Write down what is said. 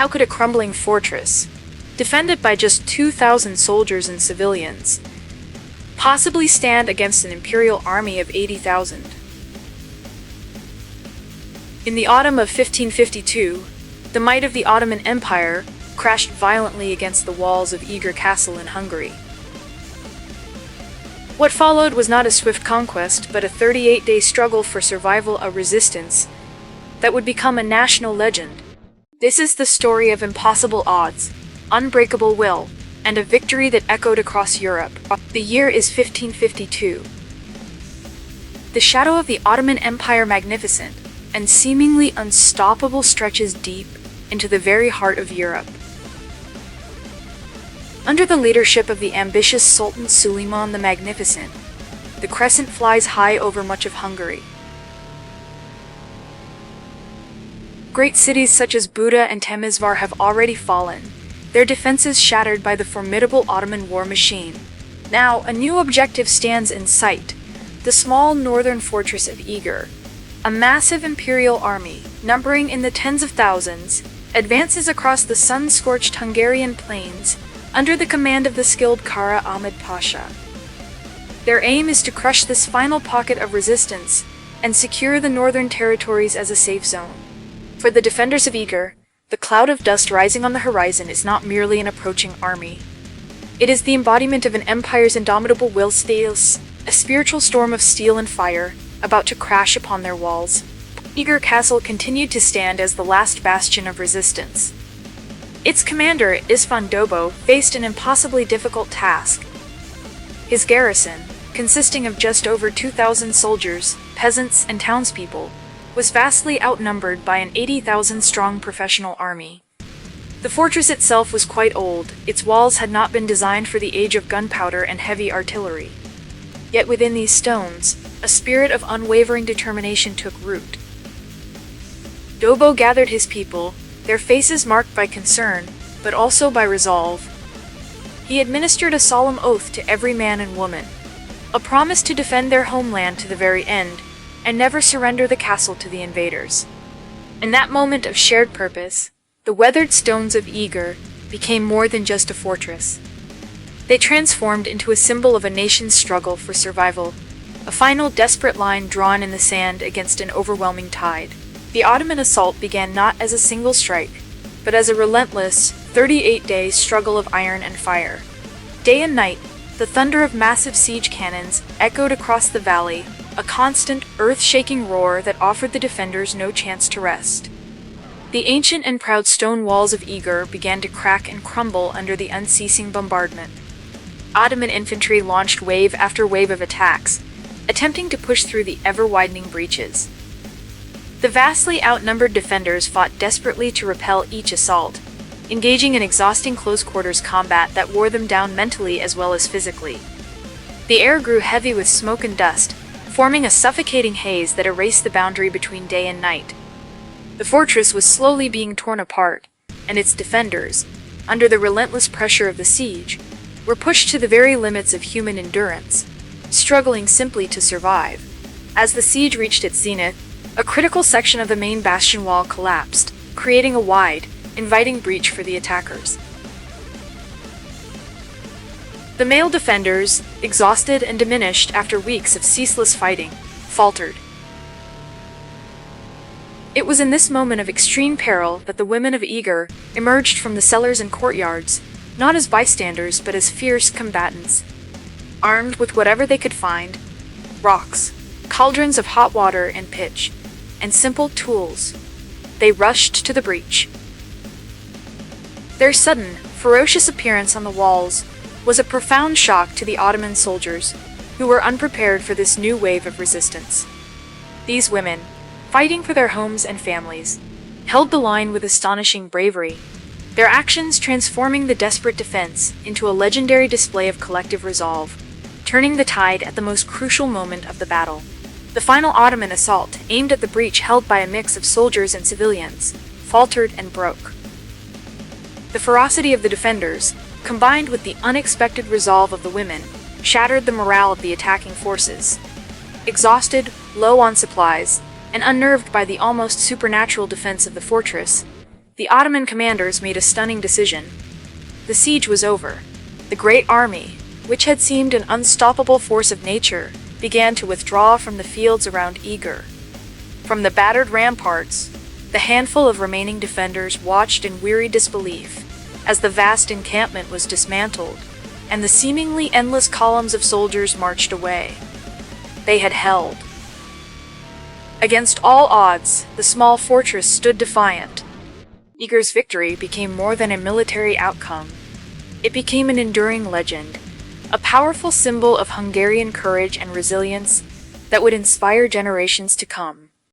How could a crumbling fortress, defended by just 2,000 soldiers and civilians, possibly stand against an imperial army of 80,000? In the autumn of 1552, the might of the Ottoman Empire crashed violently against the walls of Eger Castle in Hungary. What followed was not a swift conquest, but a 38-day struggle for survival, a resistance that would become a national legend. This is the story of impossible odds, unbreakable will, and a victory that echoed across Europe. The year is 1552. The shadow of the Ottoman Empire, magnificent and seemingly unstoppable, stretches deep into the very heart of Europe. Under the leadership of the ambitious Sultan Suleiman the Magnificent, the crescent flies high over much of Hungary. Great cities such as Buda and Temesvar have already fallen, their defenses shattered by the formidable Ottoman war machine. Now, a new objective stands in sight: the small northern fortress of Eger. A massive imperial army, numbering in the tens of thousands, advances across the sun-scorched Hungarian plains under the command of the skilled Kara Ahmed Pasha. Their aim is to crush this final pocket of resistance and secure the northern territories as a safe zone. For the defenders of Eger, the cloud of dust rising on the horizon is not merely an approaching army. It is the embodiment of an empire's indomitable will, a spiritual storm of steel and fire, about to crash upon their walls. Eger Castle continued to stand as the last bastion of resistance. Its commander, István Dobó, faced an impossibly difficult task. His garrison, consisting of just over 2,000 soldiers, peasants, and townspeople, was vastly outnumbered by an 80,000-strong professional army. The fortress itself was quite old, its walls had not been designed for the age of gunpowder and heavy artillery. Yet within these stones, a spirit of unwavering determination took root. Dobó gathered his people, their faces marked by concern, but also by resolve. He administered a solemn oath to every man and woman, a promise to defend their homeland to the very end, and never surrender the castle to the invaders. In that moment of shared purpose, the weathered stones of Eger became more than just a fortress. They transformed into a symbol of a nation's struggle for survival, a final desperate line drawn in the sand against an overwhelming tide. The Ottoman assault began not as a single strike, but as a relentless, 38-day struggle of iron and fire. Day and night, the thunder of massive siege cannons echoed across the valley, a constant, earth-shaking roar that offered the defenders no chance to rest. The ancient and proud stone walls of Eger began to crack and crumble under the unceasing bombardment. Ottoman infantry launched wave after wave of attacks, attempting to push through the ever-widening breaches. The vastly outnumbered defenders fought desperately to repel each assault, engaging in exhausting close-quarters combat that wore them down mentally as well as physically. The air grew heavy with smoke and dust, forming a suffocating haze that erased the boundary between day and night. The fortress was slowly being torn apart, and its defenders, under the relentless pressure of the siege, were pushed to the very limits of human endurance, struggling simply to survive. As the siege reached its zenith, a critical section of the main bastion wall collapsed, creating a wide, inviting breach for the attackers. The male defenders, exhausted and diminished after weeks of ceaseless fighting, faltered. It was in this moment of extreme peril that the women of Eger emerged from the cellars and courtyards, not as bystanders but as fierce combatants. Armed with whatever they could find, rocks, cauldrons of hot water and pitch, and simple tools, they rushed to the breach. Their sudden, ferocious appearance on the walls was a profound shock to the Ottoman soldiers, who were unprepared for this new wave of resistance. These women, fighting for their homes and families, held the line with astonishing bravery, their actions transforming the desperate defense into a legendary display of collective resolve, turning the tide at the most crucial moment of the battle. The final Ottoman assault, aimed at the breach held by a mix of soldiers and civilians, faltered and broke. The ferocity of the defenders, combined with the unexpected resolve of the women, shattered the morale of the attacking forces. Exhausted, low on supplies, and unnerved by the almost supernatural defense of the fortress, The Ottoman commanders made a stunning decision. The siege was over. The great army, which had seemed an unstoppable force of nature, began to withdraw from the fields around Eger. From the battered ramparts, the handful of remaining defenders watched in weary disbelief as the vast encampment was dismantled, and the seemingly endless columns of soldiers marched away. They had held. Against all odds, the small fortress stood defiant. Eger's victory became more than a military outcome. It became an enduring legend, a powerful symbol of Hungarian courage and resilience that would inspire generations to come.